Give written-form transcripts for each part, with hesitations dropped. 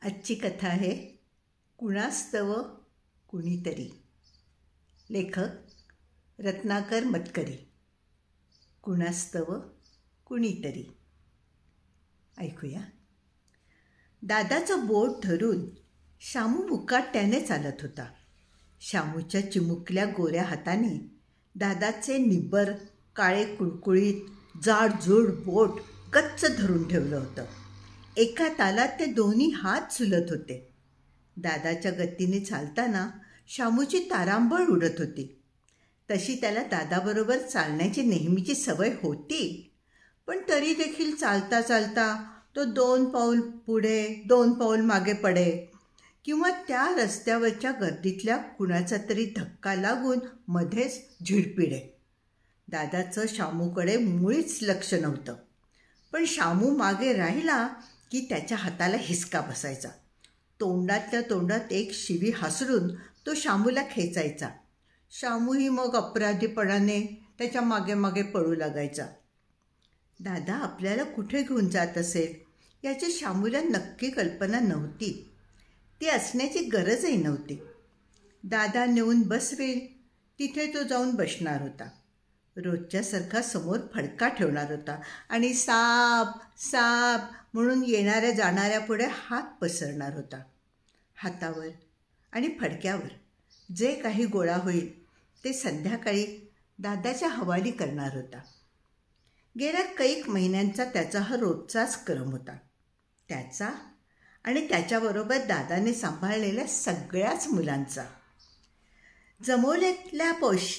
आजची कथा आहे कुणास्तव कुणीतरी. लेखक रत्नाकर मतकरी. कुणास्तव कुणीतरी. ऐकूया. दादाचं बोट धरून शामू मुकाट्याने चालत होता. शामूच्या चिमुकल्या गोऱ्या हाताने दादाचे निब्बर काळे कुळकुळीत जाडजूड बोट गच्च धरून ठेवलं होतं. एका तालात ते दोन्ही हात झुलत होते. दादाच्या गतीने चालताना शामूची तारांबळ उडत होती. तशी त्याला दादाबरोबर चालण्याची नेहमीची सवय होती, पण तरी देखील चालता चालता तो 2 पाऊल पुढे 2 पाऊल मागे पडे किंवा त्या रस्त्यावरच्या गर्दीतल्या कुणाचा तरी धक्का लागून मध्येच झिडपिडे. दादाचं शामूकडे मुळीच लक्ष नव्हतं, पण शामू मागे राहिला की त्याच्या हाताला हिसका बसायचा. तोंडातल्या तोंडात एक शिवी हासरून तो शामूला खेचायचा. शामूही मग अपराधीपणाने त्याच्या मागे मागे पळू लागायचा. दादा आपल्याला कुठे घेऊन जात असेल याची शामूला नक्की कल्पना नव्हती. ती असण्याची गरजही नव्हती. दादा नेऊन बसवेल तिथे तो जाऊन बसणार होता. रोजच्यासारखा समोर फडका ठेवणार होता आणि साप साप म्हणून येणाऱ्या जाणाऱ्या पुढे हात पसरणार होता. हातावर आणि फडक्यावर जे काही गोळा होईल ते संध्याकाळी दादाच्या हवाली करणार होता. गेल्या कैक महिन्यांचा त्याचा हा रोजचाच क्रम होता. त्याचा आणि त्याच्याबरोबर दादाने सांभाळलेल्या सगळ्याच मुलांचा. जमवलेल्या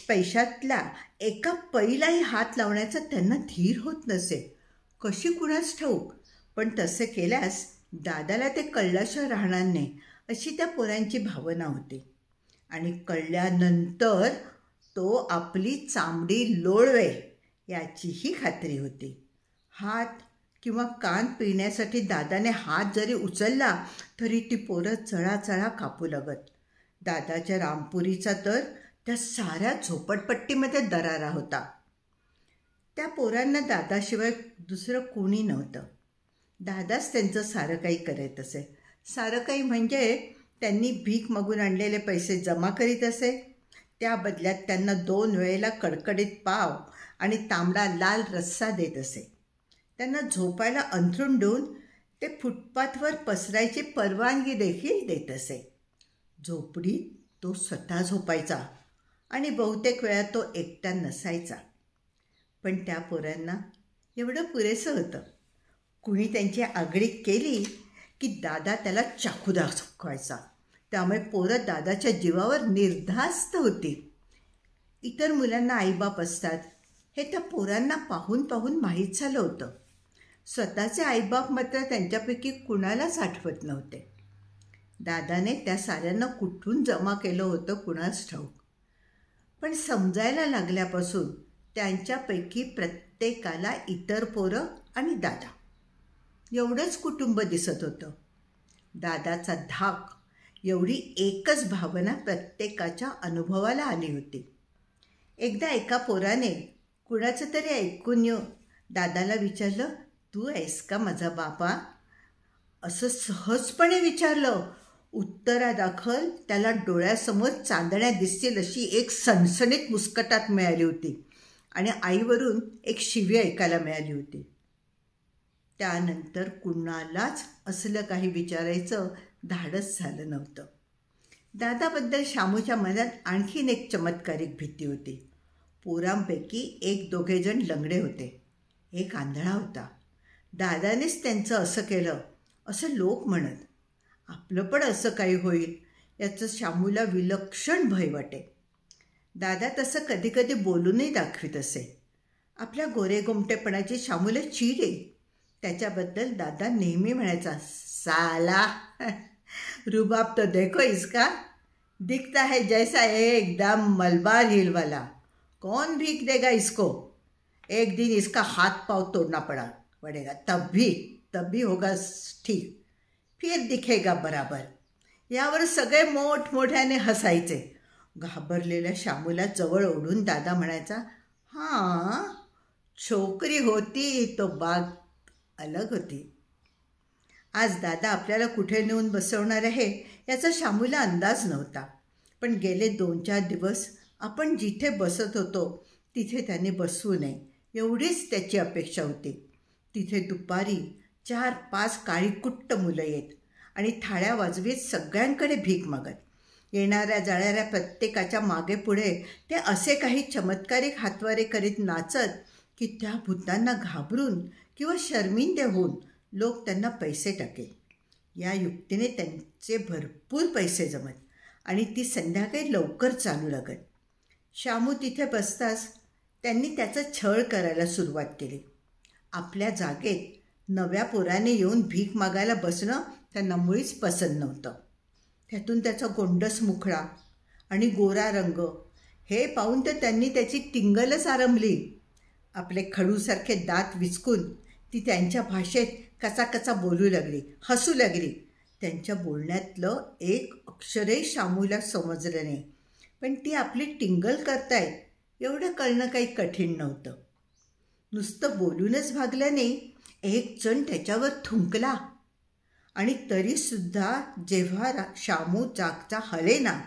पैशातल्या एका पैलाही हात लावण्याचा त्यांना धीर होत नसे. कशी कुणाच ठाऊक, पण तसे केल्यास दादाला ते कळल्याशिवाय राहणार नाही अशी त्या पोरांची भावना होती. आणि कळल्यानंतर तो आपली चामडी लोळवे याचीही खात्री होती. हात किंवा कान पिळण्यासाठी दादाने हात जरी उचलला तरी ती पोरं चळाचळा कापू लागत. दादाच्या रामपुरीचा तर त्या साऱ्या झोपडपट्टीमध्ये दरारा होता. त्या पोरांना दादाशिवाय दुसरं कोणी नव्हतं. दादाच त्यांचं सारं काही करत असे. सारं काही म्हणजे त्यांनी भीक मागून आणलेले पैसे जमा करीत असे. त्या बदल्यात त्यांना 2 वेळेला कडकडीत पाव आणि तांबडा लाल रस्सा देत असे. त्यांना झोपायला अंथरूण देऊन ते फुटपाथवर पसरायची परवानगी देखील देत असे. झोपडीत तो स्वतः झोपायचा आणि बहुतेक वेळा तो एकटा नसायचा. पण त्या पोरांना एवढं पुरेसं होतं. कुणी त्यांची आगळीक केली की दादा त्याला चाकू दाखवायचा. त्यामुळे पोरं दादाच्या जीवावर निर्धास्त होती. इतर मुलांना आईबाप असतात हे त्या पोरांना पाहून पाहून माहीत झालं होतं. स्वतःचे आईबाप मात्र त्यांच्यापैकी कुणालाच आठवत नव्हते. दादाने त्या साऱ्यांना कुठून जमा केलं होतं कुणास ठाऊक, पण समजायला लागल्यापासून त्यांच्यापैकी प्रत्येकाला इतर पोरं आणि दादा एवढंच कुटुंब दिसत होतं. दादाचा धाक एवढी एकच भावना प्रत्येकाच्या अनुभवाला आली होती. एकदा एका पोराने कुणाचं तरी ऐकून दादाला विचारलं, तू आहेस का माझा बाबा? असं सहजपणे विचारलं. उत्तरादाखल त्याला डोळ्यासमोर चांदण्या दिसतील अशी एक सणसणीत मुस्कटात मिळाली होती आणि आईवरून एक शिवी ऐकायला मिळाली होती. त्यानंतर कुणालाच असलं काही विचारायचं धाडस झालं नव्हतं. दादाबद्दल शामूच्या मनात आणखीन एक चमत्कारिक भीती होती. पोरांपैकी 1-2 जण लंगडे होते. एक आंधळा होता. दादानेच त्यांचं असं केलं असं लोक म्हणत. आपलं पण असं काही होईल याचं शामूला विलक्षण भय वाटे. दादा तसं कधी कधी बोलूनही दाखवित असे. आपल्या गोरेगोमटेपणाची शामूला चीड येई. त्याच्याबद्दल दादा नेहमी म्हणायचा, साला रुबाब तो देखो इसका, दिखता है जैसा एकदम मलबार हिल वाला, कौन भीख देगा इसको, एक दिन इसका हाथ पाँव तोड़ना पड़ेगा तब भी होगा ठीक, फिर दिखेगा बराबर. यावर सगळे मोठमोठ्याने हसायचे. घाबरलेल्या शामूला जवळ ओढून दादा म्हणायचा, हां छोकरी होती तो बात अलग होती. आज दादा आपल्याला कुठे नेऊन बसवणार आहे याचा शामूला अंदाज नव्हता. पण गेले 2-4 दिवस आपण जिथे बसत होतो तिथे त्याने बसवू नये एवढीच त्याची अपेक्षा होती. तिथे दुपारी 4-5 काळीकुट्ट मुलं येत आणि थाळ्या वाजवीत सगळ्यांकडे भीक मागत. येणाऱ्या जाणाऱ्या प्रत्येकाच्या मागे पुढे ते असे काही चमत्कारिक हातवारे करीत नाचत की त्या भूतांना घाबरून किंवा शर्मिंदे होऊन लोक त्यांना पैसे टाकेल. या युक्तीने त्यांचे भरपूर पैसे जमत आणि ती संध्याकाळी लवकर चालू लागत. शामू तिथे बसताच त्यांनी त्याचा छळ करायला सुरुवात केली. आपल्या जागेत नव्या पोराने येऊन भीक मागायला बसणं त्यांना मुळीच पसंत नव्हतं. त्यातून त्याचा गोंडस मुखडा आणि गोरा रंग हे पाहून तर त्यांनी त्याची टिंगलच आरंभली. आपले खडूसारखे दात विचकून ती त्यांच्या भाषेत कचाकचा बोलू लागली, हसू लागली. त्यांच्या बोलण्यातलं एक अक्षरही शामूला समजलं नाही. पण ती आपली टिंगल करतायत एवढं कळणं काही कठीण नव्हतं. नुसतं बोलूनच भागलं नाही, एक जण त्याच्यावर थुंकला आणि तरीसुद्धा जेव्हा शामू जागचा हलेना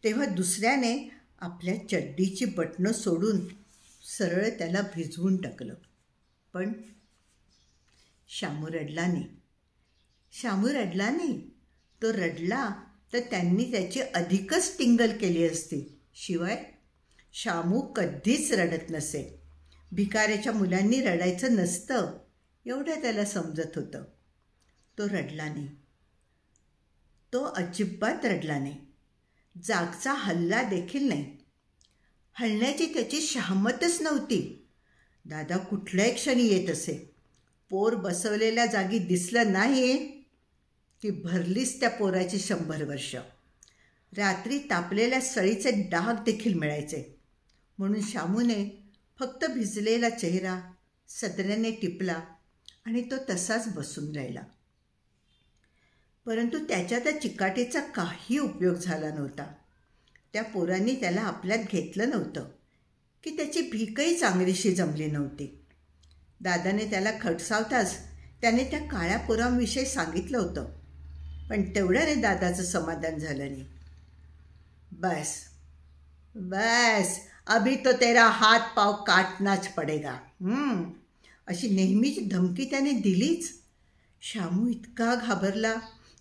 तेव्हा दुसऱ्याने आपल्या चड्डीची बटणं सोडून सरळ त्याला भिजवून टाकलं. पण शामू रडला नाही. शामू रडला नाही. तो रडला तर त्यांनी त्याची अधिकच टिंगल केली असती. शिवाय शामू कधीच रडत नसे. भिकाऱ्याच्या मुलांनी रडायचं नसतं एवढं त्याला समजत होतं. तो रडला नाही. तो अजिबात रडला नाही. जागचा हल्ला देखील नाही. हलण्याची त्याची शहामतच नव्हती. दादा कुठल्याही क्षणी येत असे. पोर बसवलेल्या जागी दिसलं नाही की भरलीच त्या पोराची 100 वर्ष. रात्री तापलेल्या सळीचे डाग देखील मिळायचे. म्हणून शामूने फक्त भिजलेला चेहरा सदऱ्याने टिपला आणि तो तसाच बसून राहिला. परंतु त्याच्या त्या चिकाटीचा काही उपयोग झाला नव्हता. त्या पोरांनी त्याला आपल्यात घेतलं नव्हतं की त्याची भीकही चांगलीशी जमली नव्हती. दादाने त्याला खटसावताच त्याने त्या काळ्या पोरांविषयी सांगितलं होतं. पण तेवढ्याने दादाचं समाधान झालं नाही. बस बस अभी तो तेरा हात पाव काटनाच पडेगा अशी नेहमीची धमकी त्याने दिलीच. शामू इतका घाबरला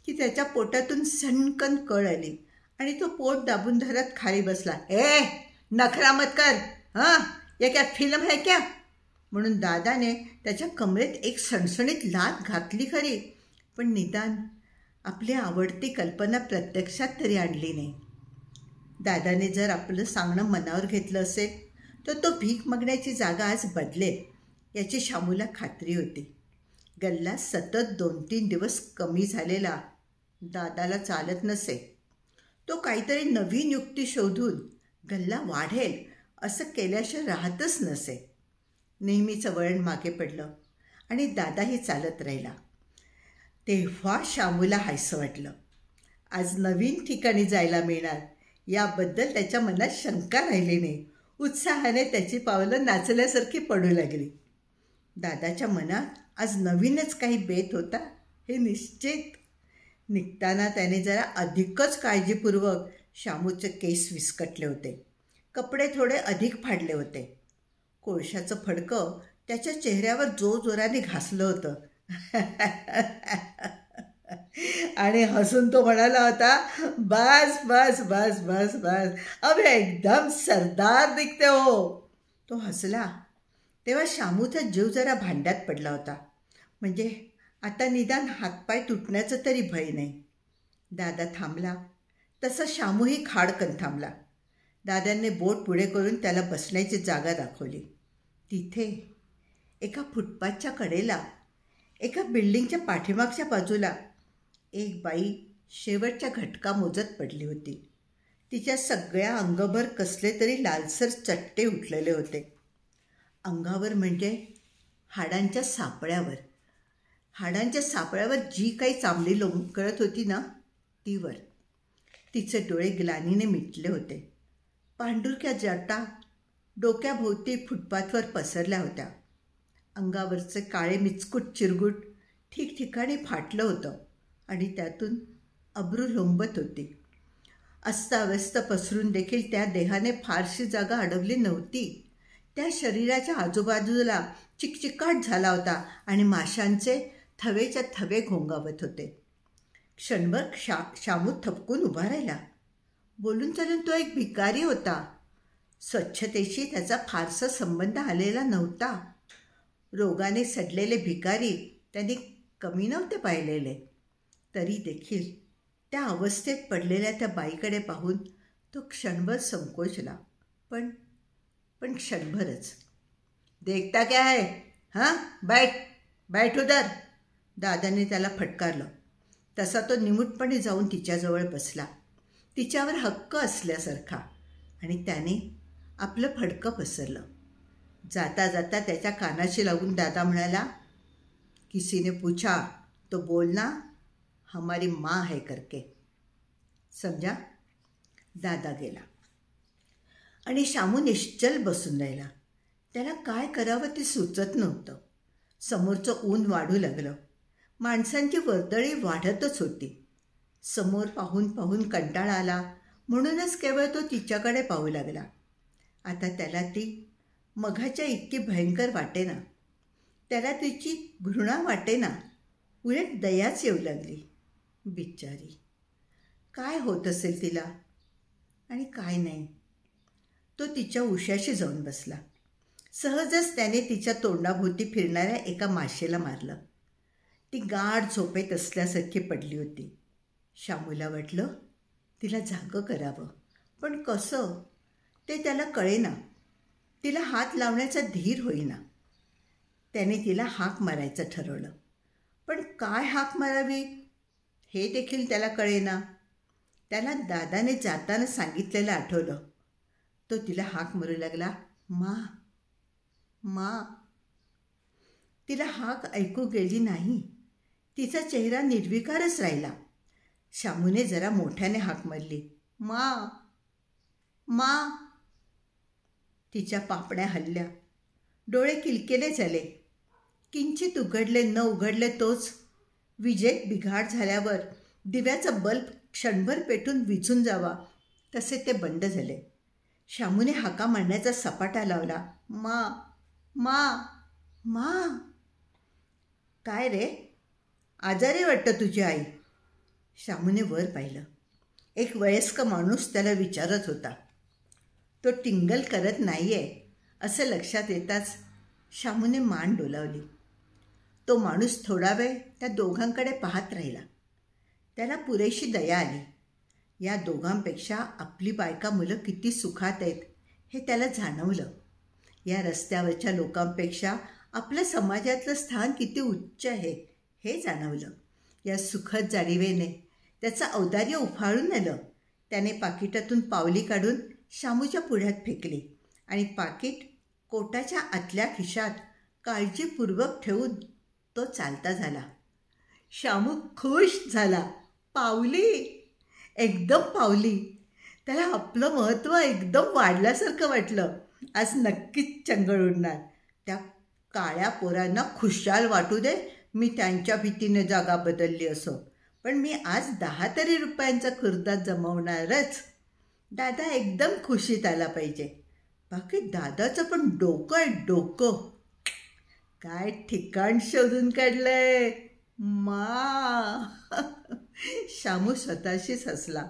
की त्याच्या पोटातून सणकन कळ आली आणि तो पोट दाबून धरत खाली बसला. नखरा मत कर, ये क्या फिल्म है क्या? म्हणून दादाने त्याच्या कमरेत एक सणसणीत लाथ घातली खरी, पण निदान आपली आवडती कल्पना प्रत्यक्षात तरी आणली नाही. दादाने जर आपलं सांगणं मनावर घेतलं असेल तर तो भीक मागण्याची जागा आज बदलेल याची शामूला खात्री होती. गल्ला सतत 2-3 दिवस कमी झालेला दादाला चालत नसे. तो काहीतरी नवीन युक्ती शोधून गल्ला वाढेल असं केल्याशिवाय राहतच नसे. नेहमीचं वळण मागे पडलं आणि दादाही चालत राहिला. तेव्हा शामूला हायसं वाटलं. आज नवीन ठिकाणी जायला मिळणार याबद्दल त्याच्या मनात शंका राहिली नाही. उत्साहाने त्याची पावलं नाचल्यासारखी पडू लागली. दादाच्या मनात आज नवीनच काही बेत होता हे निश्चित. निघताना त्याने जरा अधिकच काळजीपूर्वक शामूचे केस विस्कटले होते. कपडे थोडे अधिक फाडले होते. कोळशाचं फडकं त्याच्या चेहऱ्यावर जोराने घासलं होतं. आणि हसून तो म्हणाला होता, बस बस बस बस बस अब एकदम सरदार दिखते हो. तो हसला तेव्हा शामूचा जीव जरा भांड्यात पडला होता. म्हणजे आता निदान हातपाय तुटण्याचं तरी भय नाही. दादा थांबला तसा शामूही खाडकन थांबला. दादांनी बोट पुढे करून त्याला बसण्याची जागा दाखवली. तिथे एका फुटपाथच्या कडेला एका बिल्डिंगच्या पाठीमागच्या बाजूला एक बाई शेवटच्या घटका मोजत पडली होती. तिच्या सगळ्या अंगभर कसले तरी लालसर चट्टे उठलेले होते. अंगावर म्हणजे हाडांच्या सापळ्यावर जी काही चांबडी लोंबकळत होती ना तीवर. तिचे डोळे ग्लानीने मिटले होते. पांढुरक्या जटा डोक्याभोवती फुटपाथवर पसरल्या होत्या. अंगावरचे काळे मिचकूट चिरगुट ठिकठिकाणी फाटलं होतं आणि त्यातून अब्रू लोंबत होती. अस्ताव्यस्त पसरून देखील त्या देहाने फारशी जागा अडवली नव्हती. त्या शरीराच्या आजूबाजूला चिकचिकाट झाला होता आणि माशांचे थवेच्या थवे घोंगावत होते. क्षणभर शामू थपकून उभा राहिला. बोलून चालून तो एक भिकारी होता. स्वच्छतेशी त्याचा फारसा संबंध आलेला नव्हता. रोगाने सडलेले भिकारी त्यांनी कमी नव्हते पाहिलेले. तरी देखील त्या अवस्थेत पडलेल्या त्या बाईकडे पाहून तो क्षणभर संकोचला. पण क्षणभरच. देखता क्या है? हां, बैठ बैठ उधर, दादाने त्याला फटकारलं. तसा तो निमूटपणे जाऊन तिच्याजवळ बसला, तिच्यावर हक्क असल्यासारखा, आणि त्याने आपलं फडकं पसरलं. जाता जाता त्याच्या कानाशी लागून दादा म्हणाला, किसी ने पूछा तो बोलना हमारी माँ है करके, समझा? दादा गेला आणि शामू निश्चल बसून राहिला. त्याला काय करावं ते सुचत नव्हतं. समोरचं ऊन वाढू लागलं. माणसांची वर्दळी वाढतच होती. समोर पाहून पाहून कंटाळा आला म्हणूनच केवळ तो तिच्याकडे पाहू लागला. आता त्याला ती मघाच्या इतकी भयंकर वाटेना. त्याला तिची घृणा वाटेना, उलट दयाच येऊ लागली. बिचारी, काय होत असेल तिला आणि काय नाही. तो तिच्या उशाशी जाऊन बसला. सहजच त्याने तिच्या तोंडाभोवती फिरणाऱ्या एका माशेला मारलं. ती गाढ झोपेत असल्यासारखी पडली होती. शामूला वाटलं तिला जागं करावं, पण कसं ते त्याला कळेना. तिला हात लावण्याचा धीर होईना. त्याने तिला हाक मारायचं ठरवलं, पण काय हाक मारावी हे देखील त्याला कळेना. त्याला दादाने जाताना सांगितलेलं आठवलं. तो तिला हाक मारू लागला, मा मा. तिला हाक ऐकू गेली नाही. तिचा चेहरा निर्विकारच राहिला. शामूने जरा मोठ्याने हाक मारली, मा मा. तिच्या पापण्या हलल्या, डोळे किलकिले झाले. किंचित उघडले न उघडले तोच. विजेत बिघाड झाल्यावर दिव्याचा बल्ब क्षणभर पेटून विझून जावा तसे ते बंद झाले. शामूने हाका मारण्याचा सपाटा लावला, मा मा मा. काय रे, आजारी वाटतं तुझी आई? शामूने वर पाहिलं. एक वयस्क माणूस त्याला विचारत होता. तो टिंगल करत नाहीये असं लक्षात येताच शामूने मान डोलावली. तो माणूस थोडा वेळ त्या दोघांकडे पाहत राहिला. त्याला पुरेशी दया आली. या दोघांपेक्षा आपली बायका मुलं किती सुखात आहेत हे त्याला जाणवलं. या रस्त्यावरच्या लोकांपेक्षा आपल्या समाजातलं स्थान किती उच्च आहे हे जाणवलं. या सुखद जाणीवेने त्याचं औदार्य उफाळून आलं. त्याने पाकिटातून पावली काढून शामूच्या पुढ्यात फेकली आणि पाकिट कोटाच्या आतल्या खिशात काळजीपूर्वक ठेवून तो चालता झाला. शामू खुश झाला. पावली, एकदम पावली. त्याला आपलं महत्त्व एकदम वाढल्यासारखं वाटलं. आज नक्कीच चंगळ उडणार. त्या काळ्या पोरांना खुशाल वाटू दे मी त्यांच्या भीतीने जागा बदलली असो, पण मी आज 10 तरी रुपयांचा खुर्दा जमवणारच. दादा एकदम खुशीत आला पाहिजे. बाकी दादाचं पण डोकं आहे, डोकं. काय ठिकाण शोधून काढलंय मा. शामू स्वतःशीच हसला.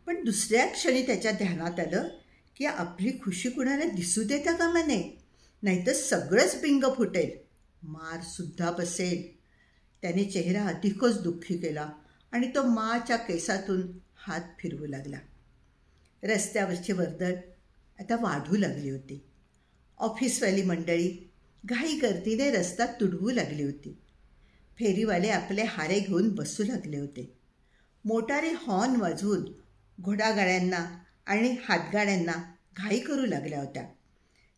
पण दुसऱ्या क्षणी त्याच्या ध्यानात आलं की आपली खुशी कुणाला दिसू देता कामा नये, नाहीतर सगळंच बिंग फुटेल, मारसुद्धा बसेल. त्याने चेहरा अधिकच दुःखी केला आणि तो माच्या केसातून हात फिरवू लागला. रस्त्यावरची वर्दळ आता वाढू लागली होती. ऑफिसवाली मंडळी घाई गर्दीने रस्ता तुडवू लागली होती. फेरीवाले आपले हारे घेऊन बसू लागले होते. मोटारी हॉर्न वाजवून घोडागाड्यांना आणि हातगाड्यांना घाई करू लागल्या होत्या.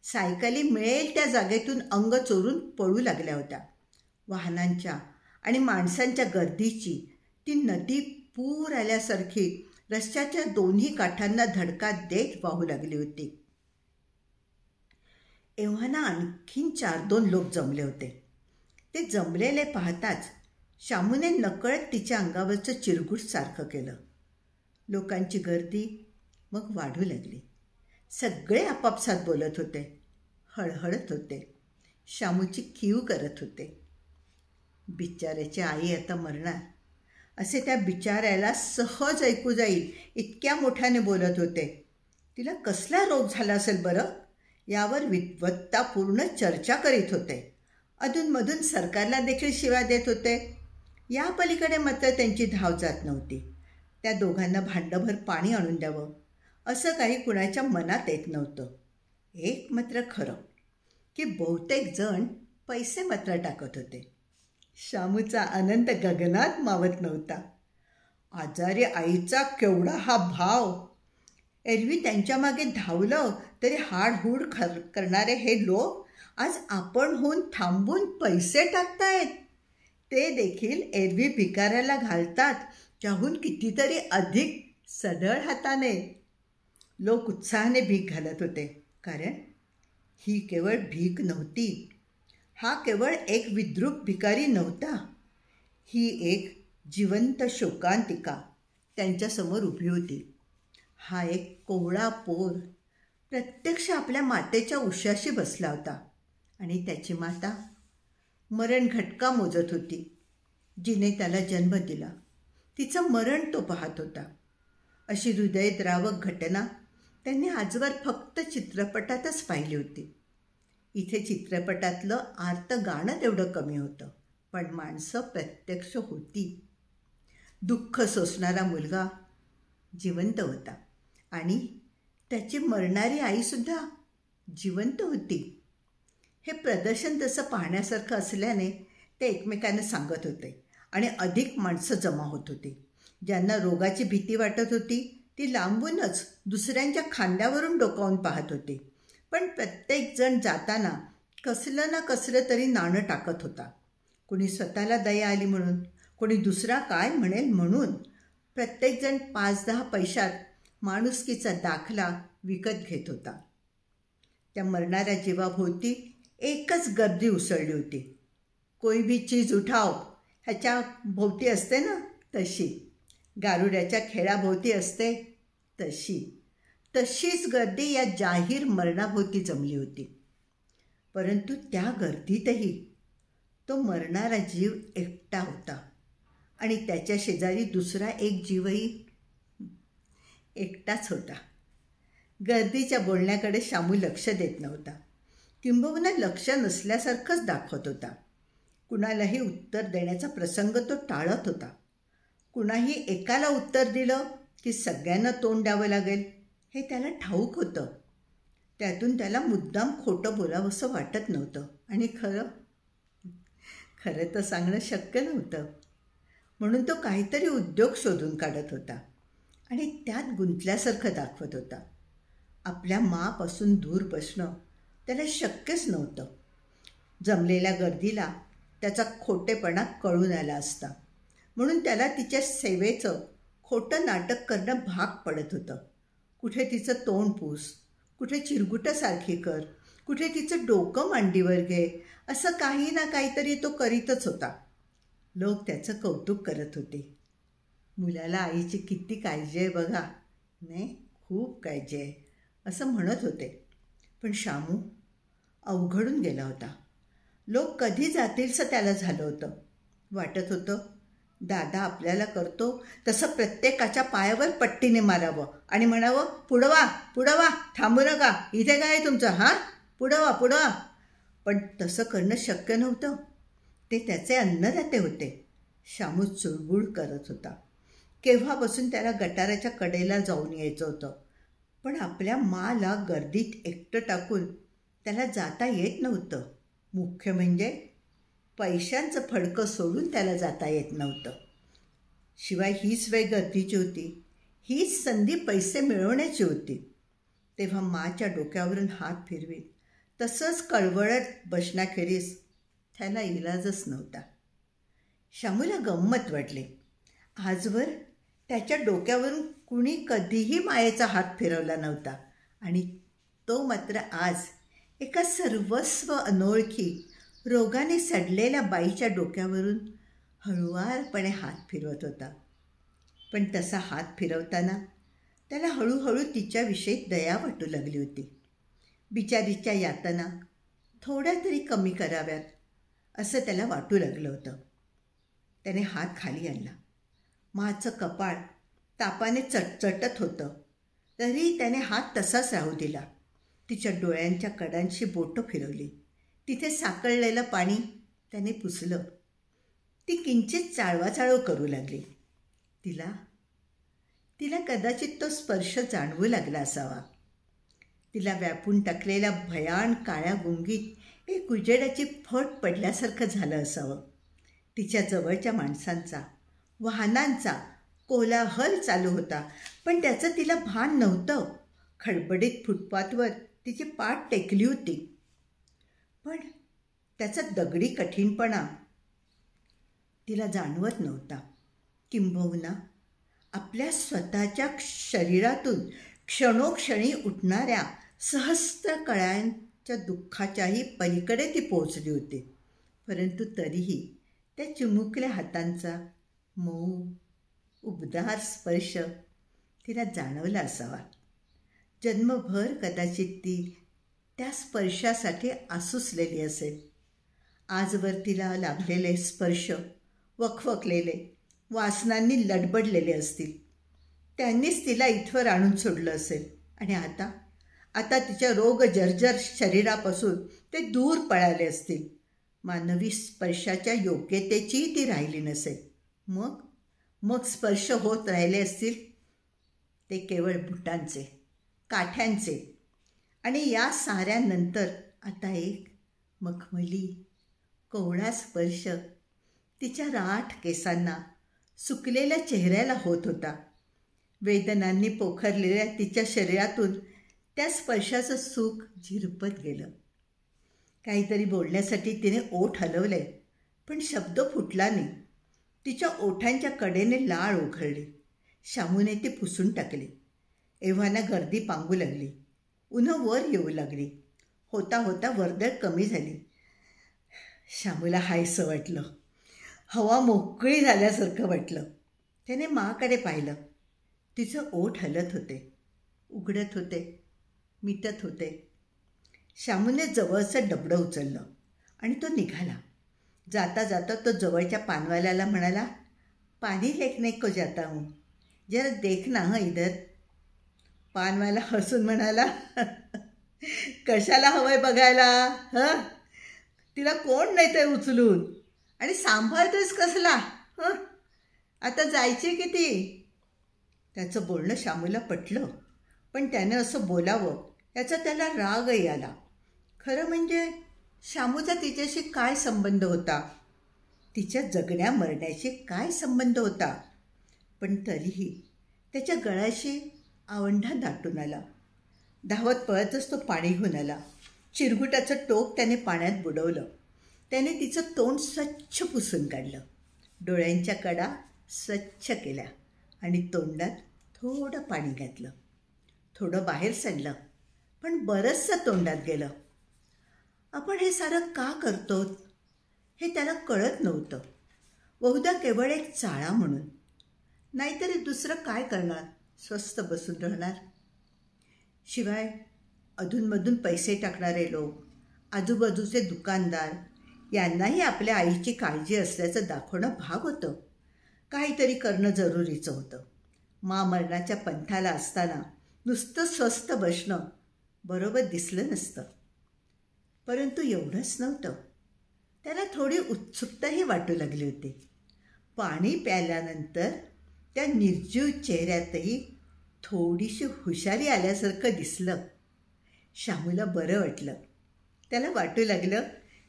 सायकली मिळेल त्या जागेतून अंग चोरून पळू लागल्या होत्या. वाहनांच्या आणि माणसांच्या गर्दीची ती नदी पूर आल्यासारखी रस्त्याच्या दोन्ही काठांना धडका देत वाहू लागली होती. एव्हाना आणखीन 4-2 लोक जमले होते. ते जमलेले पाहताच शामूने नकळत तिच्या अंगावरचं चिरगुट सारखं केलं. लोकांची गर्दी मग वाढू लागली. सगळे आपापसात बोलत होते, हळहळत होते, शामूची कीव करत होते. बिचाऱ्याची आई आता मरणार असे त्या बिचाऱ्याला सहज ऐकू जाईल इतक्या मोठ्याने बोलत होते. तिला कसला रोग झाला असेल बरं, यावर विद्वत्तापूर्ण चर्चा करीत होते. अधूनमधून सरकारला देखील शिव्या देत होते. या पलीकडे मात्र त्यांची धाव जात नव्हती. त्या दोघांना भांडभर पाणी आणून द्यावं असं काही कुणाच्या मनात येत नव्हतं. एक मात्र खरं की बहुतेक जण पैसे मात्र टाकत होते. शामूचा आनंद गगनात मावत नव्हता. आजारी आईचा केवढा हा भाव. एरवी त्यांच्या मागे धावलं तरी हाडहूड करणारे हे लोक आज आपण होऊन थांबून पैसे टाकतायत. ते देखील एरवी भिकाऱ्याला घालतात त्याहून कितीतरी अधिक सढळ हाताने. लोक उत्साहाने भीक घालत होते, कारण ही केवळ भीक नव्हती. हा केवळ एक विद्रूप भिकारी नव्हता. ही एक जिवंत शोकांतिका त्यांच्यासमोर उभी होती. हा एक कोवळा पोर प्रत्यक्ष आपल्या मातेच्या उशाशी बसला होता आणि त्याची माता मरण घटका मोजत होती. जिने त्याला जन्म दिला तिचं मरण तो पाहत होता. अशी हृदयद्रावक घटना त्यांनी आजवर फक्त चित्रपटातच पाहिली होती. इथे चित्रपटातलं आर्त गाणं तेवढं कमी होतं, पण माणसं प्रत्यक्ष होती. दुःख सोसणारा मुलगा जिवंत होता आणि त्याची मरणारी आईसुद्धा जिवंत होती. हे प्रदर्शन तसं पाहण्यासारखं असल्याने ते एकमेकांना सांगत होते आणि अधिक माणसं जमा होत होती. ज्यांना रोगाची भीती वाटत होती ती लांबूनच दुसऱ्यांच्या खांद्यावरून डोकावून पाहत होती. पण प्रत्येकजण जाताना कसलं ना कसलं तरी नाणं टाकत होता. कोणी स्वतःला दया आली म्हणून, कोणी दुसरा काय म्हणेल म्हणून. प्रत्येकजण 5-10 पैशात माणुसकीचा दाखला विकत घेत होता. त्या मरणाऱ्या जीवाभोवती एकच गर्दी उसळली होती. कोई भी चीज उठाव ह्याच्या भोवती असते ना तशी, गारुड्याच्या खेळाभोवती असते तशीच गर्दी या जाहीर मरणाभोवती जमली होती. परंतु त्या गर्दीतही तो मरणारा जीव एकटा होता आणि त्याच्या शेजारी दुसरा एक जीवही एकटाच होता. गर्दीच्या बोलण्याकडे शामू लक्ष देत नव्हता, किंबहुना लक्ष नसल्यासारखंच दाखवत होता. कुणालाही उत्तर देण्याचा प्रसंग तो टाळत होता. कुणाही एकाला उत्तर दिलं की सगळ्यांना तोंड द्यावं लागेल हे त्याला ठाऊक होतं. त्यातून त्याला मुद्दाम खोटं बोलावंसं वाटत नव्हतं आणि खरं तर सांगणं शक्य नव्हतं. म्हणून तो काहीतरी उद्योग शोधून काढत होता आणि त्यात गुंतल्यासारखं दाखवत होता. आपल्या मापासून दूर बसणं त्याला शक्यच नव्हतं. जमलेल्या गर्दीला त्याचा खोटेपणा कळून आला असता, म्हणून त्याला तिच्या सेवेचं खोटं नाटक करणं भाग पडत होतं. कुठे तिचं तोंड पूस, कुठे चिरगुटासारखी कर, कुठे तिचं डोकं मांडीवर घे, असं काही ना काहीतरी तो करीतच होता. लोक त्याचं कौतुक करत होते. मुलाला आईची किती काळजी आहे बघा, नाही खूप काळजी आहे असं म्हणत होते. पण शामू अवघडून गेला होता. लोक कधी जातीलसं त्याला झालं होतं. वाटत होतं दादा आपल्याला करतो तसं प्रत्येकाच्या पायावर पट्टीने मारावं आणि म्हणावं पुढं वा पुढं वा, थांबू नका, इथे काय आहे तुमचं, हां पुढं वा पुढं वा. पण तसं करणं शक्य नव्हतं. ते त्याचे अन्नदाते होते. शामू चुळबुळ करत होता. केव्हापासून त्याला गटाराच्या कडेला जाऊन यायचं होतं, पण आपल्या माला गर्दीत एकटं टाकून त्याला जाता येत नव्हतं. मुख्य म्हणजे पैशांचं फडकं सोडून त्याला जाता येत नव्हतं. शिवाय हीच वेळ गर्दीची होती, हीच संधी पैसे मिळवण्याची होती. तेव्हा माच्या डोक्यावरून हात फिरवीत तसंच कळवळत बसण्याखेरीज त्याला इलाजच नव्हता. शामूला गंमत वाटली. आजवर त्याच्या डोक्यावरून कुणी कधीही मायेचा हात फिरवला नव्हता आणि तो मात्र आज एका सर्वस्व अनोळखी रोगाने सडलेल्या बाईच्या डोक्यावरून हळुवारपणे हात फिरवत होता. पण तसा हात फिरवताना त्याला हळूहळू तिच्याविषयी दया वाटू लागली होती. बिचारीच्या यातना थोड्या तरी कमी कराव्यात असं त्याला वाटू लागलं होतं. त्याने हात खाली आणला. माचं कपाळ तापाने चटचटत होतं, तरी त्याने हात तसाच राहू दिला. तिच्या डोळ्यांच्या कडांशी बोटं फिरवली. तिथे साकळलेलं पाणी त्याने पुसलं. ती किंचित चाळवाचाळव करू लागली. तिला कदाचित तो स्पर्श जाणवू लागला असावा. तिला व्यापून टाकलेल्या भयान काळ्या गुंगीत एक उजेडाची फट पडल्यासारखं झालं असावं. तिच्या जवळच्या माणसांचा, वाहनांचा कोलाहल चालू होता, पण त्याचं तिला भान नव्हतं. खडबडीत फुटपाथवर तिची पाठ टेकली होती, पण त्याचा दगडी कठीणपणा तिला जाणवत नव्हता. किंबहुना आपल्या स्वतःच्या शरीरातून क्षणोक्षणी उठणाऱ्या सहस्त्र कळ्यांच्या दुःखाच्याही पलीकडे ती पोचली होती. परंतु तरीही त्या चिमुकल्या हातांचा मऊ उबदार स्पर्श तिला जाणवला असावा. जन्मभर कदाचित ती त्या स्पर्शासाठी आसुसलेली असेल. आजवर तिला लाभलेले स्पर्श वखवकलेले, वासनांनी लडबडलेले असतील. त्यांनीच तिला इथवर आणून सोडलं असेल आणि आता तिच्या रोग जर्जर शरीरापासून ते दूर पळाले असतील. मानवी स्पर्शाच्या योग्यतेचीही ती राहिली नसेल. मग स्पर्श होत राहिले असतील ते केवळ बुटांचे, काठ्यांचे. आणि या साऱ्यानंतर आता एक मखमली कोवळा स्पर्श तिच्या राठ केसांना, सुकलेल्या चेहऱ्याला होत होता. वेदनांनी पोखरलेल्या तिच्या शरीरातून त्या स्पर्शाचं सुख झिरपत गेलं. काहीतरी बोलण्यासाठी तिने ओठ हलवले, पण शब्द फुटला नाही. तिच्या ओठांच्या कडेने लाळ उघळली. शामूने ती पुसून टाकली. एव्हाना गर्दी पांगू लागली. उन्हं वर येऊ लागली. होता होता वर्दळ कमी झाली. शामूला हायसं वाटलं. हवा मोकळी झाल्यासारखं वाटलं. त्याने माकडे पाहिलं. तिचं ओठ हलत होते, उघडत होते, मिटत होते. शामूने जवळचं डबडं उचललं आणि तो निघाला. जाता जाता तो जवळच्या पानवाल्याला म्हणाला, पाणी लेकने को जाता हूँ, जरा देख ना हं इधर. पानवाला हसून म्हणाला, कशाला हवंय बघायला? हं, तिला कोण नाही ते उचलून, आणि सांभाळतोयस कसला? आता जायचे किती? त्याचं बोलणं शामूला पटलं, पण त्याने असं बोलावं याचा त्याला रागही आला. खरं म्हणजे शामूचा तिच्याशी काय संबंध होता? तिच्या जगण्या मरण्याशी काय संबंध होता? पण तरीही त्याच्या गळ्याशी आवंढा दाटून आला. धावत पळतच तो पाणी घेऊन आला. चिरगुटाचं टोक त्याने पाण्यात बुडवलं. त्याने तिचं तोंड स्वच्छ पुसून काढलं. डोळ्यांच्या कडा स्वच्छ केल्या आणि तोंडात थोडं पाणी घातलं. थोडं बाहेर सांडलं, पण बरंचसं तोंडात गेलं. आपण हे सारं का करतो हे त्याला कळत नव्हतं. बहुधा केवळ एक चाळा म्हणून. नाहीतरी दुसरं काय करणार? स्वस्थ बसून राहणार. शिवाय अधूनमधून पैसे टाकणारे लोक, आजूबाजूचे दुकानदार यांनाही आपल्या आईची काळजी असल्याचं दाखवणं भाग होतं. काहीतरी करणं जरुरीचं होतं. मरणाच्या पंथाला असताना नुसतं स्वस्थ बसणं बरोबर दिसलं नसतं. परंतु एवढंच नव्हतं. त्याला थोडी उत्सुकताही वाटू लागली होती. पाणी प्यायल्यानंतर त्या निर्जीव चेहऱ्यातही थोडीशी हुशारी आल्यासारखं दिसलं. शामूला बरं वाटलं. त्याला वाटू लागलं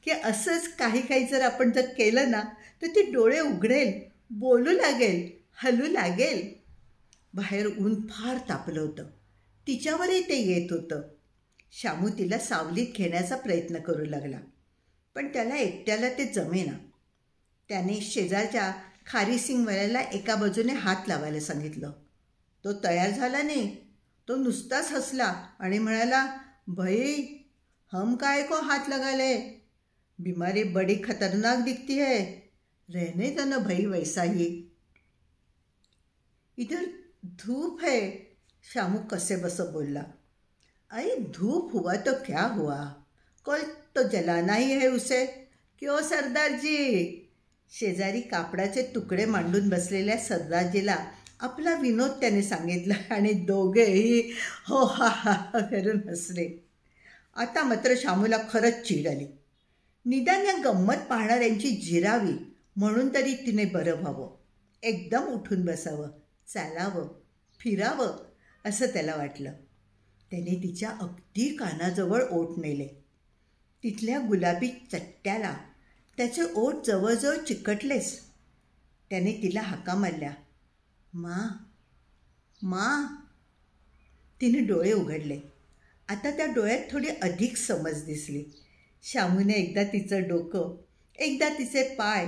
की असंच काही जर आपण केलं ना, तर ती डोळे उघडेल, बोलू लागेल, हलू लागेल. बाहेर ऊन फार तापलं होतं. तिच्यावरही ते येत होतं. शामू तिला सावलीत घेण्याचा प्रयत्न करू लागला, पण त्याला एकट्याला ते जमेना. त्याने शेजारच्या खारीसिंगवाल्याला एका बाजूने हात लावायला सांगितलं. तो तयार झाला नाही. तो नुसताच हसला आणि म्हणाला, भाई हम काय को हात लगाले? बीमारी बड़ी खतरनाक दिखती है. रहने दो ना भाई वैसा ही। इधर धूप है, शामू कसे बस बोला। अरे धूप हुआ तो क्या हुआ, कल तो जलाना ही है उसे। क्यों सरदारजी? शेजारी कापडाचे तुकडे मांडून बसलेल्या सरदारजीला आपला विनोद त्याने सांगितला आणि दोघेही हो हा हा हा करून हसले. आता मात्र शामूला खरंच चीड आली. निदान या गंमत पाहणाऱ्यांची जिरावी म्हणून तरी तिने बरं व्हावं, एकदम उठून बसावं, चालावं, फिरावं असं त्याला वाटलं. त्याने तिच्या अगदी कानाजवळ ओठ नेले. तिथल्या गुलाबी चट्ट्याला त्याचे ओठ जवळजवळ चिकटलेच. त्याने तिला हाका मारल्या, मा मा. तिने डोळे उघडले. आता त्या डोळ्यात थोडी अधिक समज दिसली. शामूने एकदा तिचं डोकं, एकदा तिचे पाय,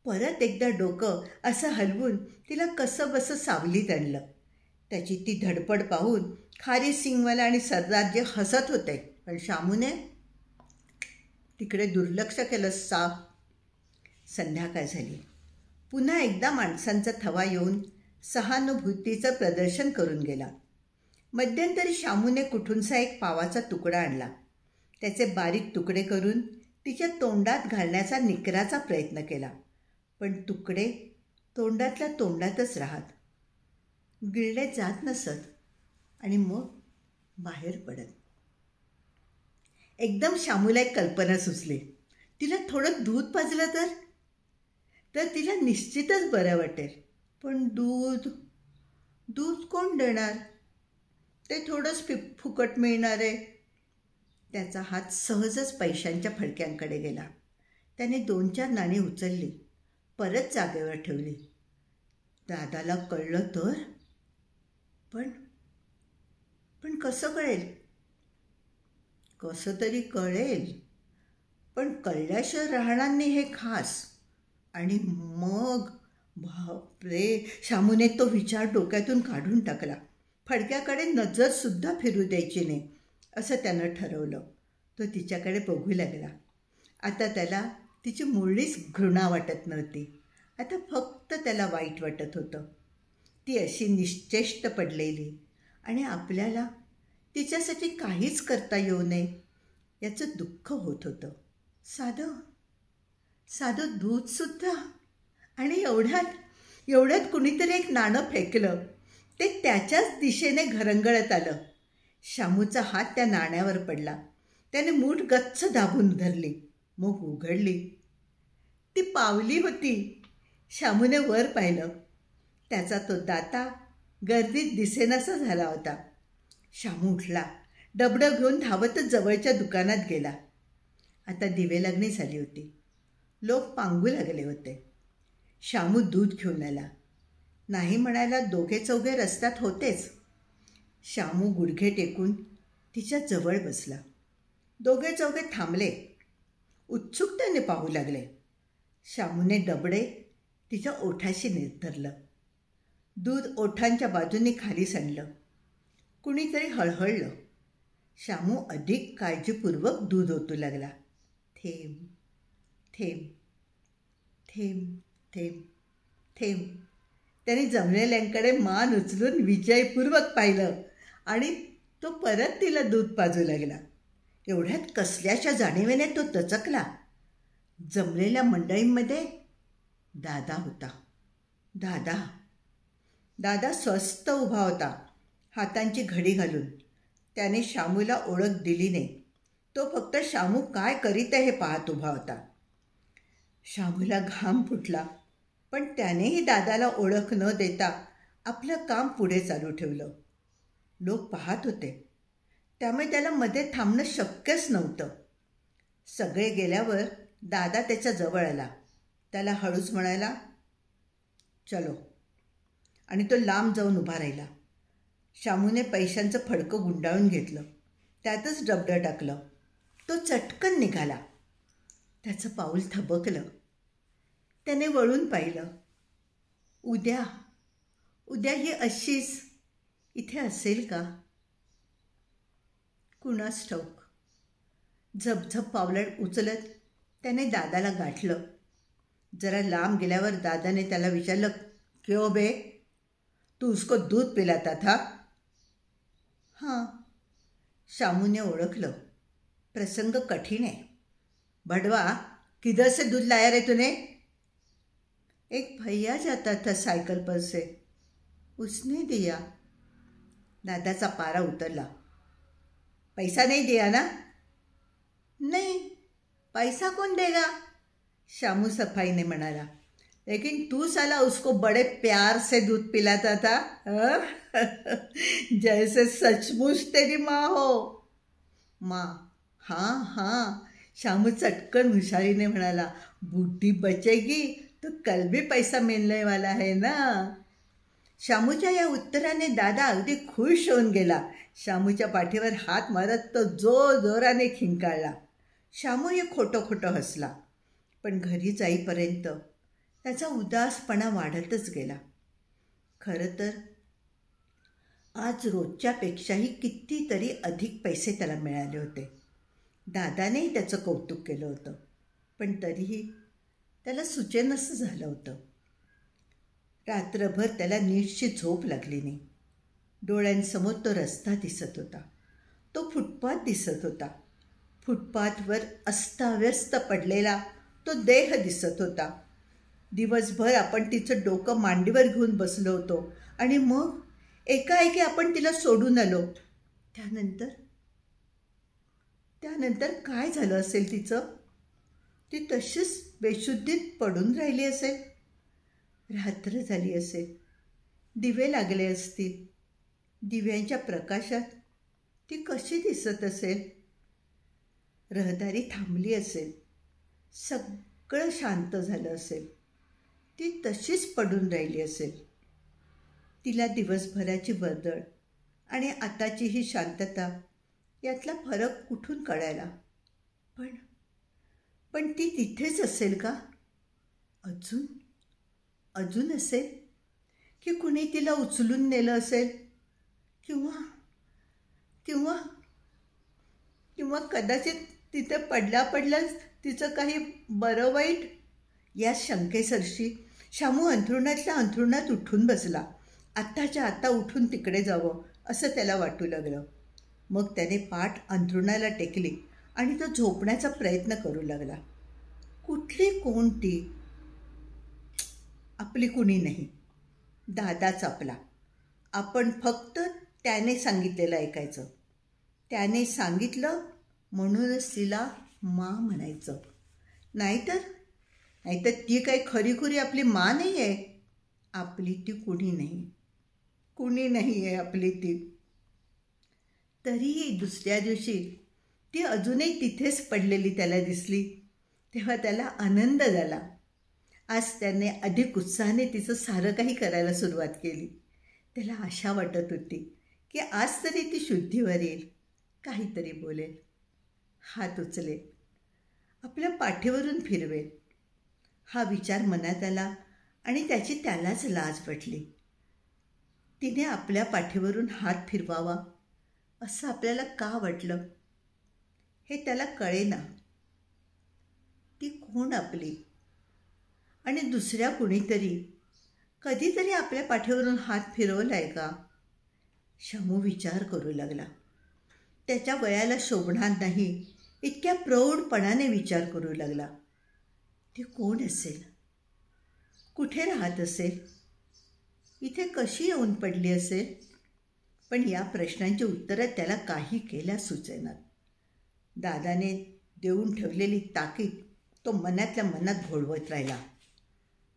परत एकदा डोकं असं हलवून तिला कसं बसं सावलीत आणलं. त्याची ती धडपड पाहून खारी सिंगवाला आणि सरदारजी हसत होते, पण शामूने तिकडे दुर्लक्ष केलं साफ. संध्याकाळ झाली. पुन्हा एकदा माणसांचा थवा येऊन सहानुभूतीचं प्रदर्शन करून गेला. मध्यंतरी शामूने कुठूनसा एक पावाचा तुकडा आणला. त्याचे बारीक तुकडे करून तिच्या तोंडात घालण्याचा निकराचा प्रयत्न केला, पण तुकडे तोंडातल्या तोंडातच राहत, गिळले जात नसत आणि मग बाहेर पडत. एकदम शामूला एक कल्पना सुचली. तिला थोडं दूध पाजलं तर तिला निश्चितच बरं वाटेल. पण दूध दूध कोण देणार? ते थोडंच फुकट मिळणार आहे. त्याचा हात सहजच पैशांच्या फडक्यांकडे गेला. त्याने 2-4 नाणी उचलली, परत जागेवर ठेवली. दादाला कळलं तर? पण कसं कळेल? कसं तरी कळेल, पण कळल्याशिवाय राहणार नाही हे खास. आणि मग बापरे, शामूने तो विचार डोक्यातून काढून टाकला. फडक्याकडे नजरसुद्धा फिरू द्यायची नाही असं त्यानं ठरवलं. तो तिच्याकडे बघू लागला. आता त्याला तिची मुळीच घृणा वाटत नव्हती. आता फक्त त्याला वाईट वाटत होतं. ती अशी निश्चेष्ट पडलेली आणि आपल्याला तिच्यासाठी काहीच करता येऊ नये याचं दुःख होत होतं. साधं दूधसुद्धा. आणि एवढ्यात कुणीतरी एक नाणं फेकलं. ते त्याच्याच दिशेने घरंगळत आलं. शामूचा हात त्या नाण्यावर पडला. त्याने मूठ गच्च दाबून धरली, मग उघडली. ती पावली होती. शामूने वर पाहिलं. त्याचा तो दाता गर्दीत दिसेनासा झाला होता. शामू उठला. डबडं घेऊन धावतच जवळच्या दुकानात गेला. आता दिवे लागणी झाली होती. लोक पांगू लागले होते. शामू दूध घेऊन आला. नाही म्हणायला 2-4 रस्त्यात होतेच. शामू गुडघे टेकून तिच्या जवळ बसला. 2-4 थांबले, उत्सुकतेने पाहू लागले. शामूने डबडे तिच्या ओठाशी धरलं. दूध ओठांच्या बाजूने खाली सांडलं. कुणीतरी हळहळलं. शामू अधिक काळजीपूर्वक दूध ओतू लागला. थेंब थेंब थेंब थेंब थेंब. त्याने जमलेल्यांकडे मान उचलून विजयपूर्वक पाहिलं आणि तो परत तिला दूध पाजू लागला. एवढ्यात कसल्याच्या जाणीवेने तो दचकला. जमलेल्या मंडळींमध्ये दादा होता. दादा स्वस्थ उभा होता, हातांची घडी घालून. त्याने शामूला ओळख दिली नाही. तो फक्त शामू काय करीत आहे हे पाहत उभा होता. शामूला घाम फुटला, पण त्यानेही दादाला ओळख न देता आपलं काम पुढे चालू ठेवलं. लोक पाहत होते, त्यामुळे त्याला मध्ये थांबणं शक्यच नव्हतं. सगळे गेल्यावर दादा त्याच्या जवळ आला. त्याला हळूच म्हणायला, चलो, आणि तो लांब जाऊन उभा राहिला. शामूने पैशांचं फडकं गुंडाळून घेतलं. त्यातच डबडं टाकलं. तो चटकन निघाला. त्याचं पाऊल थबकलं. त्याने वळून पाहिलं. उद्या ही अशीच इथे असेल का? कुणास ठाऊक. झपझप पावलं उचलत त्याने दादाला गाठलं. जरा लांब गेल्यावर दादाने त्याला विचारलं, क्यों बे, तू उसको दूध पिलाता था? हां, शामूने ओळखलं. प्रसंग कठीण है. भडवा, किधर से दूध लाया रे तूने? एक भैया जाता था साइकिल पर से, उसने दिया. दादाचा पारा उतरला. पैसा नहीं दिया ना? नहीं, पैसा कौन देगा? शामू सफाई ने म्हणाला. लेकिन तू साला उसको बड़े प्यार से दूध पिलाता था, जैसे सचमुच तेरी माँ हो. माँ? हाँ हाँ, शामू चटकन हुशारीने म्हणाला. बुढ़ी बचेगी तो कल भी पैसा मिलने वाला है ना. शामूच्या या उत्तराने दादा अगदी खुश होऊन गेला. शामूच्या पाठीवर हात मारत तो जोराने खिंकाळला. शामू हे खोटं खोटं हसला. पण घरी जाईपर्यंत त्याचा उदासपणा वाढतच गेला. खरं तर आज रोजच्यापेक्षाही कितीतरी अधिक पैसे त्याला मिळाले होते. दादानेही त्याचं कौतुक केलं होतं, पण तरीही त्याला सुचेनसं झालं होतं. रात्रभर त्याला नीटशी झोप लागली नाही. डोळ्यांसमोर तो रस्ता दिसत होता, तो फुटपाथ दिसत होता. फुटपाथवर अस्ताव्यस्त पडलेला तो देह दिसत होता. दिवसभर आपण तिचं डोकं मांडीवर घेऊन बसलो होतो आणि मग एकाएकी आपण तिला सोडून आलो. त्यानंतर काय झालं असेल तिचं? ती तशीच बेशुद्धीत पडून राहिली असेल. रात्र झाली असेल, दिवे लागले असतील. दिव्यांच्या प्रकाशात ती कशी दिसत असेल? रहदारी थांबली असेल, सगळं शांत झालं असेल. ती तशीच पडून राहिली असेल. तिला दिवसभराची वर्दळ आणि आताची ही शांतता यातला फरक कुठून कळायला? पण ती तिथेच असेल का? अजून असेल की कुणी तिला उचलून नेलं असेल? किंवा कदाचित तिथे पडल्याच तिचं काही बरं वाईट? या शंकेसरशी शामू अंथरुणातल्या अंथरुणात उठून बसला. आत्ताच्या आत्ता उठून तिकडे जावं असं त्याला वाटू लागलं. मग त्याने पाठ अंथरुणाला टेकली आणि तो झोपण्याचा प्रयत्न करू लागला. कुठली कोणती? आपली कुणी नाही, दादाच आपला. आपण फक्त त्याने सांगितलेलं ऐकायचं. त्याने सांगितलं म्हणूनच तिला माँ म्हणायचं. नाहीतर ती काही खरीखुरी आपली माँ नाही आहे. आपली ती कुणी नाही आहे आपली ती. तरीही दुसऱ्या दिवशी ती अजूनही तिथेच पडलेली त्याला दिसली तेव्हा त्याला आनंद झाला. आज त्याने अधिक उत्साहाने तिचं सारं काही करायला सुरुवात केली. त्याला आशा वाटत होती की आज तरी ती शुद्धीवर येईल, काहीतरी बोलेल, हात उचलेल, आपल्या पाठीवरून फिरवेल. हा विचार मनात आला आणि त्याची त्यालाच लाज वाटली. तिने आपल्या पाठीवरून हात फिरवावा असं आपल्याला का वाटलं हे त्याला कळेना. ती कोण आपली? आणि दुसऱ्या कुणीतरी कधीतरी आपल्या पाठीवरून हात फिरवलाय का? शामू विचार करू लागला. त्याच्या वयाला शोभणार नाही इतक्या प्रौढपणाने विचार करू लागला. ती कोण असेल? कुठे राहत असेल? इथे कशी येऊन पडली असेल? पण या प्रश्नांची उत्तरं त्याला काही केल्या सुचेनात. दादाने देऊन ठेवलेली ताकीद तो मनातल्या मनात घोळवत राहिला.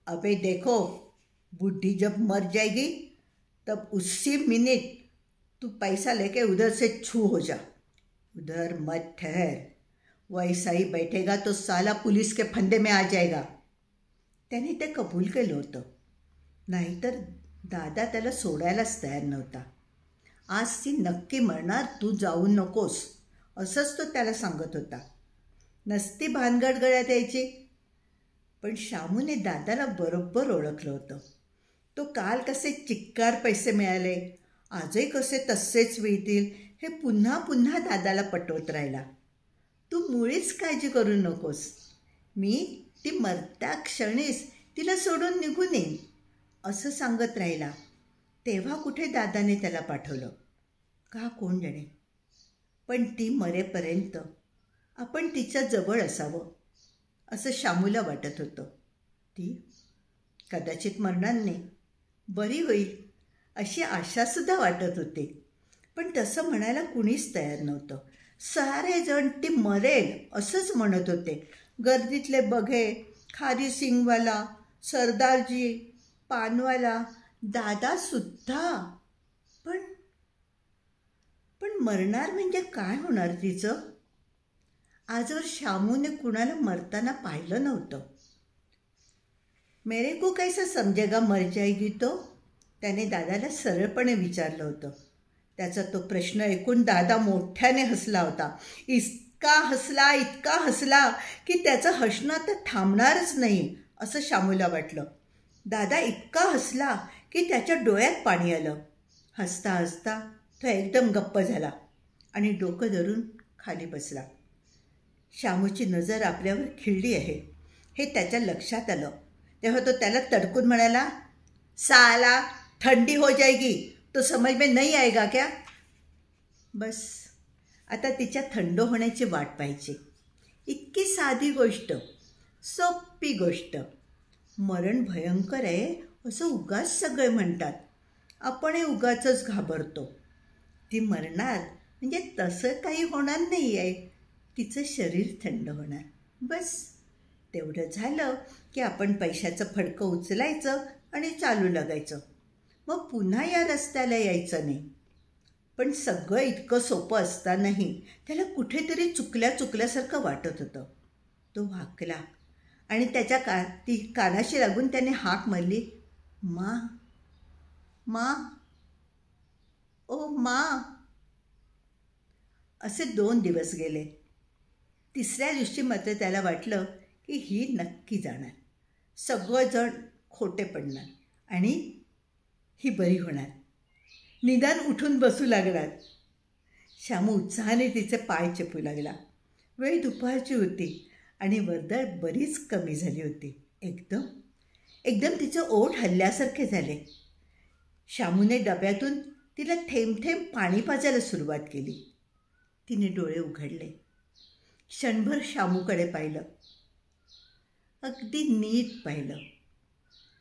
अबे देखो, बुढ़ी जब मर जाएगी तब उसी मिनट तू पैसा लेके उधर से छू हो जा. उधर मत ठहर, वैसा ही बैठेगा तो साला पुलिस के फंदे में आ जाएगा. त्याने ते कबूल केलं होतं. नाहीतर दादा त्याला सोडायलाच तयार नव्हता. आज ती नक्की मरणार, तू जाऊ नकोस असंच तो त्याला सांगत होता. नसती भानगड गळ्यात यायची. पण शामूने दादाला बरोबर ओळखलं होतं. तो काल कसे चिक्कार पैसे मिळाले, आजही कसे तसेच मिळतील हे पुन्हा पुन्हा दादाला पटवत राहिला. तू मुळीच काळजी करू नकोस, मी ती मरत्या क्षणीच तिला सोडून निघून येईन असं सांगत राहिला. तेव्हा कुठे दादाने त्याला पाठवलं का कोण जाणे, पण ती मरेपर्यंत आपण तिच्या जवळ असावं असं शामूला वाटत होतं. ती कदाचित मरणार नाही, बरी होईल अशी आशासुद्धा वाटत होती. पण तसं म्हणायला कुणीच तयार नव्हतं. सारेजण ती मरेल असंच म्हणत होते. गर्दीतले बघे, खारी सिंगवाला, सरदारजी, पानवाला, दादासुद्धा. पण मरणार म्हणजे काय होणार तिचं? आजवर शामूने कुणाला मरताना पाहिलं नव्हतं. मेरे को कैसा समजेगा मर जाएगी तो, त्याने दादाला सरळपणे विचारलं होतं. त्याचा तो प्रश्न ऐकून दादा मोठ्याने हसला होता. इतका हसला की त्याचं हसणं आता थांबणारच नाही असं शामूला वाटलं. दादा इतका हसला की त्याच्या डोळ्यात पाणी आलं. हसता हसता तो एकदम गप्प झाला आणि डोकं धरून खाली बसला. शामूची नजर आपल्यावर खिळली आहे हे त्याच्या लक्षात आलं. तेव्हा तो त्याला तडकून म्हणाला, साला ठंडी हो जाएगी, तो समझ में नहीं आएगा क्या? बस आता तिच्या थंड होण्याची वाट पाहिजे. इतकी साधी गोष्ट, सोपी गोष्ट. मरण भयंकर आहे असं उगाच सगळे म्हणतात, आपणही उगाचच घाबरतो. ती मरणार म्हणजे तसं काही होणार नाही आहे, तिचं शरीर थंड होणार. बस तेवढं झालं की आपण पैशाचं फडकं उचलायचं आणि चालू लागायचं. मग पुन्हा या रस्त्याला यायचं नाही. पण सगळं इतकं सोपं असतानाही त्याला कुठेतरी चुकल्यासारखं वाटत होतं. तो वाकला आणि त्याच्या ती कानाशी लागून त्याने हाक मारली, मा मा ओ मा. असे 2 दिवस गेले. तिसऱ्या दिवशी मात्र त्याला वाटलं की ही नक्की जाणार, सगळंजण खोटे पडणार आणि ही बरी होणार, निदान उठून बसू लागणार. शामू उत्साहाने तिचे पाय चेपू लागला. वेळ दुपारची होती आणि वर्दळ बरीच कमी झाली होती. एकदम तिचे ओठ हलल्यासारखे झाले. शामूने डब्यातून तिला थेंब थेंब पाणी पाजायला सुरुवात केली. तिने डोळे उघडले. क्षणभर शामूकडे पाहिलं, अगदी नीट पाहिलं.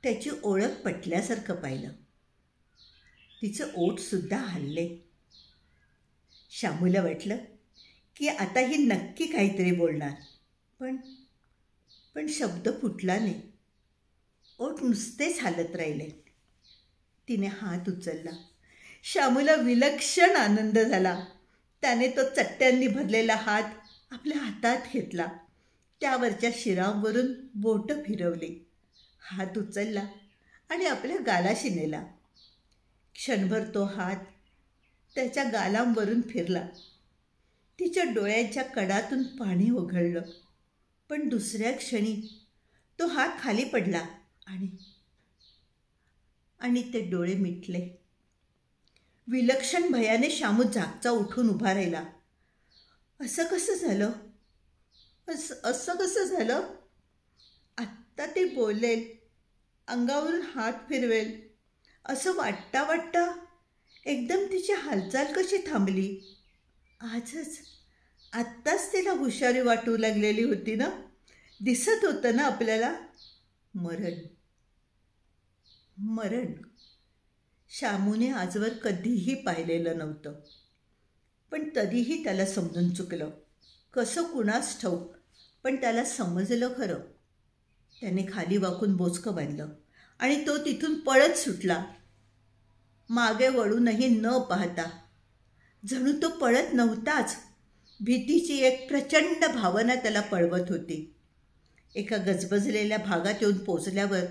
त्याची ओळख पटल्यासारखं पाहिलं. तिचं ओठसुद्धा हलले. शामूला वाटलं की आता ही नक्की काहीतरी बोलणार, पण शब्द फुटला नाही. ओठ नुसतेच हालत राहिले. तिने हात उचलला. शामूला विलक्षण आनंद झाला. त्याने तो चट्ट्यांनी भरलेला हात आपल्या हातात घेतला. त्यावरच्या शिरांवरून बोटं फिरवली. हात उचलला आणि आपल्या गालाशी नेला. क्षणभर तो हात त्याच्या गालांवरून फिरला. तिच्या डोळ्यांच्या कडातून पाणी ओघळलं. पण दुसऱ्या क्षणी तो हात खाली पडला आणि ते डोळे मिटले. विलक्षण भयाने शामू जागचा उठून उभा राहिला. असं कसं झालं? आत्ता ती बोलेल, अंगावरून हात फिरवेल असं वाटता एकदम तिची हालचाल कशी थांबली? आत्ताच तिला हुशारी वाटू लागलेली होती ना. दिसत होतं ना आपल्याला. मरण शामूने आजवर कधीही पाहिलेलं नव्हतं. पण तरीही त्याला समजून चुकलं. कसं कुणास ठाऊक, पण त्याला समजलं खरं. त्याने खाली वाकून बोचकं बांधलं आणि तो तिथून पळत सुटला. मागे वळूनही न पाहता. जणू तो पळत नव्हताच. भीतीची एक प्रचंड भावना त्याला पळवत होती. एका गजबजलेल्या भागात येऊन पोचल्यावर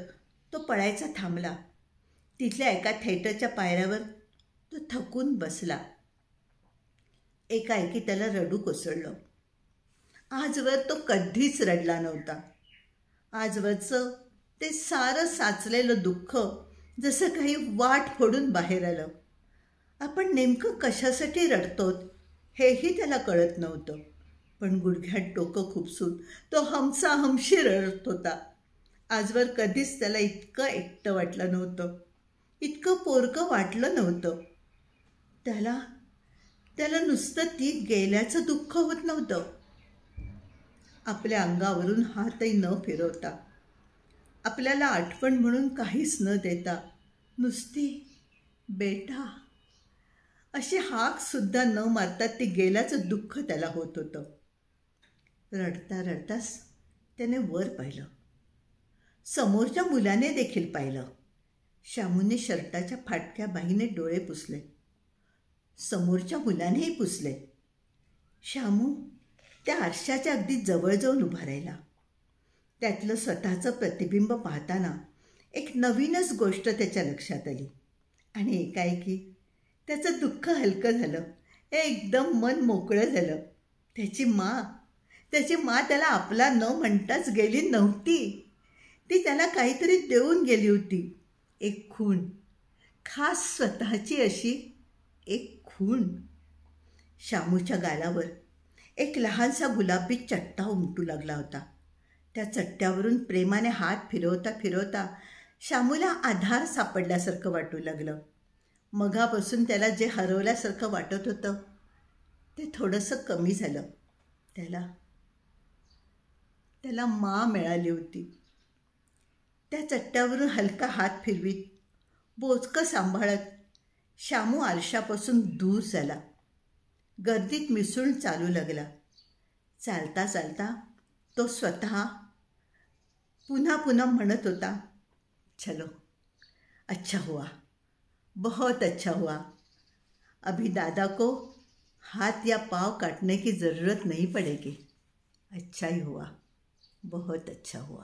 तो पळायचा थांबला. तिथल्या एका थिएटरच्या पायऱ्यावर तो थकून बसला. एकाएकी त्याला रडू कोसळलं. आजवर तो कधीच रडला नव्हता. आजवरचं ते सारं साचलेलं दुःख जसं काही वाट फोडून बाहेर आलं. आपण नेमकं कशासाठी रडतोत हेही त्याला कळत नव्हतं. पण गुडघ्यात डोकं खुपसून तो हमसा हमशी रडत होता. आजवर कधीच त्याला इतकं एकटं वाटलं नव्हतं, इतकं पोरकं वाटलं नव्हतं. त्याला नुसतं ती गेल्याचं दुःख होत नव्हतं. आपल्या अंगावरून हातही न फिरवता, आपल्याला आठवण म्हणून काहीच न देता, नुसती बेटा अशी हाक सुद्धा न मारता ती गेल्याचं दुःख त्याला होत होतं. रडता रडताच त्याने वर पाहिलं. समोरच्या मुलाने देखील पाहिलं. श्यामूने शर्टाच्या फाटक्या बाहीने डोळे पुसले. समोरच्या मुलानेही पुसले. श्यामू त्या आरशाच्या अगदी जवळ जाऊन उभा राहिला. त्यातलं स्वतःचं प्रतिबिंब पाहताना एक नवीनच गोष्ट त्याच्या लक्षात आली आणि एकाएकी त्याचं दुःख हलकं झालं. एकदम मन मोकळं झालं. त्याची माँ त्याला आपला न म्हणताच गेली नव्हती. ती त्याला काहीतरी देऊन गेली होती. एक खूण, खास स्वतःची अशी एक खूण. श्यामूच्या गालावर एक लहानसा गुलाबी चट्टा उमटू लागला होता. त्या चट्ट्यावरून प्रेमाने हात फिरवता फिरवता श्यामूला आधार सापडल्यासारखं वाटू लागलं. मगापासून त्याला जे हरवल्यासारखं वाटत होतं ते थोडंसं कमी झालं. त्याला माँ मिळाली होती. त्या चट्ट्यावरून हलका हात फिरवीत, बोचकं सांभाळत श्यामू आरशापासून दूर झाला. गर्दीत मिसळून चालू लागला. चालता चालता तो स्वतः पुन्हा पुन्हा म्हणत होता, चलो अच्छा हुआ, बहुत अच्छा हुआ. अभी दादा को हाथ या पाँव काटने की ज़रूरत नहीं पड़ेगी. अच्छा ही हुआ, बहुत अच्छा हुआ.